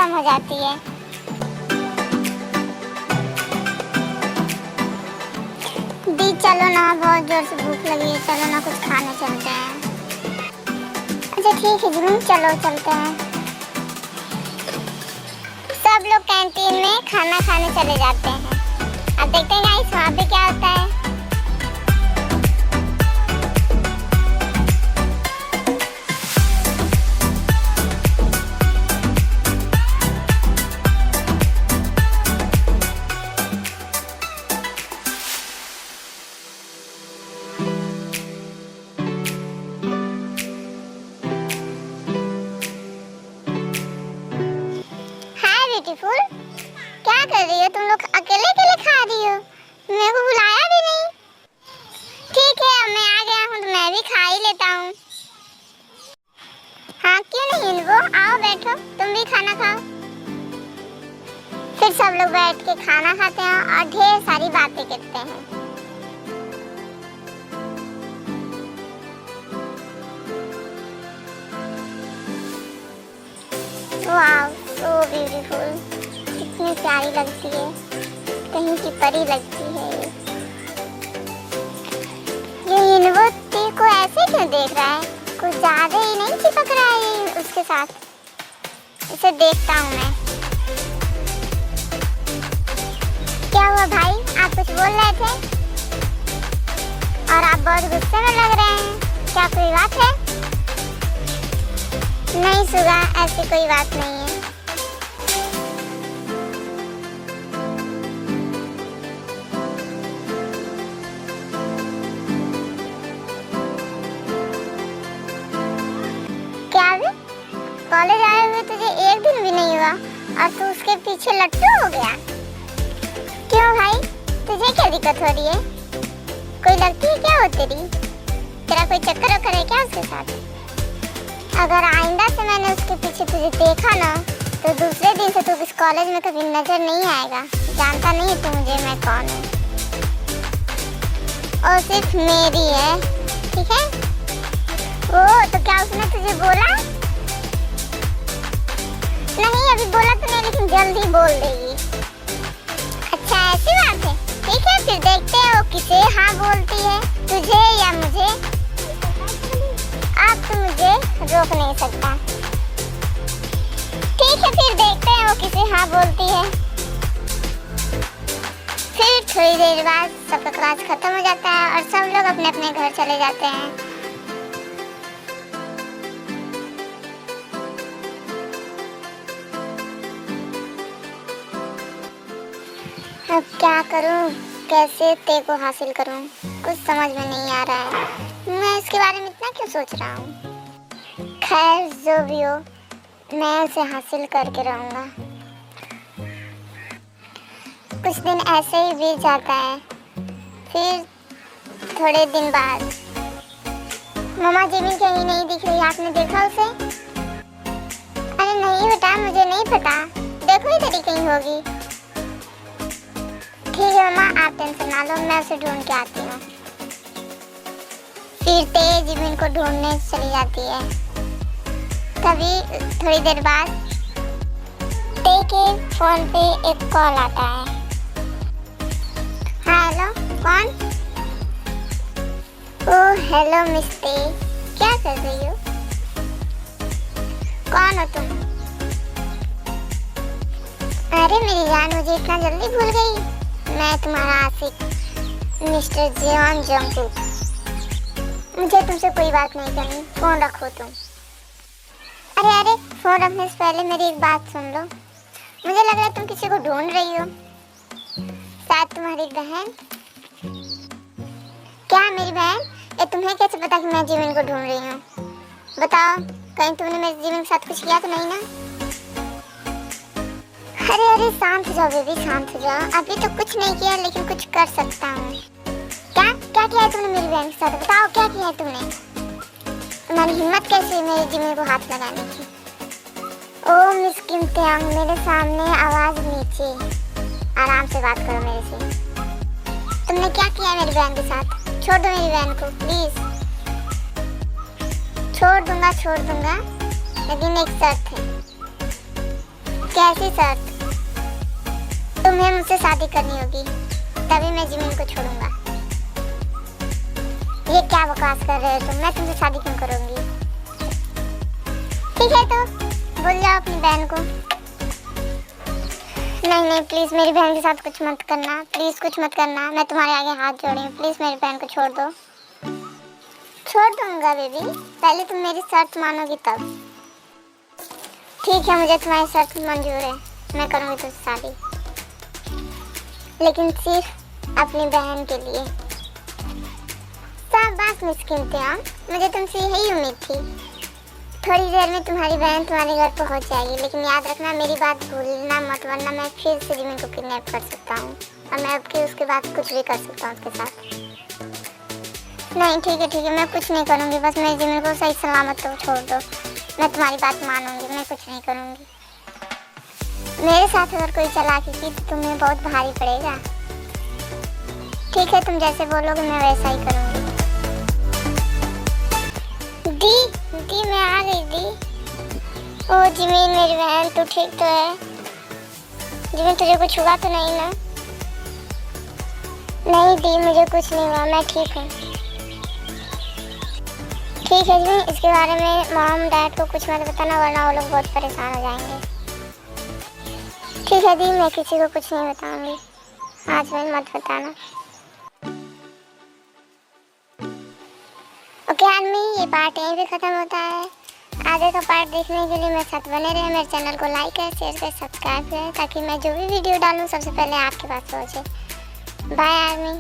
खत्म हो जाती है। दी चलो ना, बहुत जोर से भूख लगी है, चलो ना कुछ खाने चलते हैं। अच्छा ठीक है जुनून, चलो चलते हैं। सब लोग कैंटीन में खाना खाने चले जाते हैं। अब देखते हैं गाइस वहाँ पे क्या होता है। ब्यूटीफुल, क्या कर रही हो तुम लोग? अकेले अकेले खा रही हो, मेरे को बुलाया भी नहीं। ठीक है अब मैं आ गया हूँ तो मैं भी खा ही लेता हूँ। हाँ क्यों नहीं इनको, आओ बैठो, तुम भी खाना खाओ। फिर सब लोग बैठ के खाना खाते हैं और ढेर सारी बातें करते हैं। वाव सो ब्यूटीफुल, कितनी प्यारी लगती है, कहीं की परी लगती है। ये यूनिवर्सिटी को ऐसे क्यों देख रहा है? कुछ ज्यादा ही नहीं चिपक रहा है ये उसके साथ। इसे देखता हूँ मैं। क्या हुआ भाई, आप कुछ बोल रहे थे और आप बहुत गुस्से में लग रहे हैं, क्या कोई बात है? नहीं सुगा, ऐसी कोई बात नहीं है। क्या भी? कॉलेज आए हुए तुझे एक दिन भी नहीं हुआ और तू उसके पीछे लट्टू हो गया? क्यों भाई, तुझे क्या दिक्कत हो रही है? कोई लगती है क्या हो तेरी? तेरा कोई चक्कर वक्कर है क्या उसके साथ? अगर आइंदा से मैंने उसके पीछे तुझे देखा ना तो दूसरे दिन से तू इस कॉलेज में कभी नजर नहीं आएगा। जानता नहीं तू मुझे मैं कौन हूँ, और सिर्फ मेरी है, ठीक है? वो तो क्या उसने तुझे बोला? नहीं अभी बोला तो नहीं, लेकिन जल्दी बोल देगी। अच्छा ऐसी बात है, ठीक है फिर देखते हैं वो किसे हाँ बोलती है, तुझे या मुझे। अब तो मुझे रोक नहीं सकता। ठीक है फिर देखते हैं वो किसे हाँ बोलती है। फिर थोड़ी देर बाद सबका क्लास खत्म हो जाता है और सब लोग अपने अपने घर चले जाते हैं। अब क्या करूं, कैसे ते को हासिल करूं, कुछ समझ में नहीं आ रहा है। मैं इसके बारे में इतना क्यों सोच रहा हूँ? खैर जो भी हो, मैं उसे हासिल करके रहूँगा। कुछ दिन ऐसे ही बीत जाता है। फिर थोड़े दिन बाद मम्मा जिमिन कहीं नहीं दिख रही, आपने देखा उसे? अरे नहीं बेटा मुझे नहीं पता, देखो इधर ही कहीं होगी। ठीक है मम्मा आप टेंशन ना लो, मैं उसे ढूंढ के आती हूँ। फिर तेज जिमिन को ढूंढने चली जाती है। तभी थोड़ी देर बाद ते के फोन पे एक कॉल आता है। हाँ हेलो कौन? ओह हेलो मिस ते, क्या कर रही हो? कौन हो तुम? अरे मेरी जान मुझे इतना जल्दी भूल गई? मैं तुम्हारा आशिक मिस्टर जियोन जंगकुक। मुझे तुमसे कोई बात नहीं करनी, फोन रखो तुम। अरे अरे फोन रखने से पहले मेरी एक बात सुन लो। मुझे लग रहा है तुम किसी को ढूंढ रही हो, शायद तुम्हारी बहन। क्या मेरी बहन? ये तुम्हें कैसे पता कि मैं जिमिन को ढूंढ रही हूँ? बताओ कहीं तुमने मेरे जिमिन के साथ कुछ किया तो नहीं ना? अरे अरे शांत हो जाओ बेबी, शांत हो जाओ। अभी तो कुछ नहीं किया लेकिन कुछ कर सकता हूँ। क्या क्या किया है तुमने मेरी बहन के साथ? बताओ क्या किया है तुमने? तुम्हारी हिम्मत कैसी है मेरे जिमिन को हाथ लगाने की? ओ मिस किम त्यांग, मेरे सामने आवाज नीचे, आराम से बात करो मेरे से। तुमने क्या किया है मेरी बहन के साथ? छोड़ दो मेरी बहन को प्लीज। छोड़ दूंगा लेकिन एक शर्त है। कैसी शर्त? तुम्हें मुझसे शादी करनी होगी, तभी मैं जिमीन को छोड़ूंगा। ये क्या बकवास कर रहे हो तुम? मैं तुमसे शादी क्यों करूंगी? ठीक है तो बोल जाओ अपनी बहन को। नहीं नहीं प्लीज मेरी बहन के साथ कुछ मत करना, प्लीज कुछ मत करना। मैं तुम्हारे आगे हाथ जोड़ी हूँ, प्लीज मेरी बहन को छोड़ दो। छोड़ दूंगा बेबी, पहले तुम मेरी शर्त मानोगी तब। ठीक है, मुझे तुम्हारी शर्त मंजूर है, मैं करूंगी तुझसे शादी, लेकिन सिर्फ अपनी बहन के लिए। शाबाश मिस कीमतियाँ, मुझे तुमसे यही उम्मीद थी। थोड़ी देर में तुम्हारी बहन तुम्हारे घर पहुंच जाएगी, लेकिन याद रखना मेरी बात भूलना मत, वरना मैं फिर से जिमीन को किडनैप कर सकता हूँ और मैं अब की उसके बाद कुछ भी कर सकता हूँ उसके साथ। नहीं ठीक है, मैं कुछ नहीं करूँगी, बस मेरी जिमीन को सही सलामत तो छोड़ दो। मैं तुम्हारी बात मानूंगी, मैं कुछ नहीं करूँगी। मेरे साथ अगर कोई चालाकी की तो तुम्हें बहुत भारी पड़ेगा। ठीक है, तुम जैसे बोलोगे मैं वैसा ही करूँगी। दी मैं आ गई दी। ओ जिमीन मेरी बहन, तू ठीक तो है? जिमीन तुझे कुछ हुआ तो नहीं ना? नहीं दी मुझे कुछ नहीं हुआ, मैं ठीक हूँ। ठीक है जिमीन, इसके बारे में मॉम डैड को कुछ मत बताना, वरना वो लोग बहुत परेशान हो जाएंगे। ठीक है दी, मैं किसी को कुछ नहीं बताऊंगी, आज में मत बताना। ओके आदमी, ये पार्ट यहीं पे खत्म होता है। आगे का पार्ट देखने के लिए मेरे साथ बने रहे। मेरे चैनल को लाइक करें, शेयर करें, सब्सक्राइब करें, ताकि मैं जो भी वीडियो डालूं सबसे पहले आपके पास पहुंचे। बाय आदमी।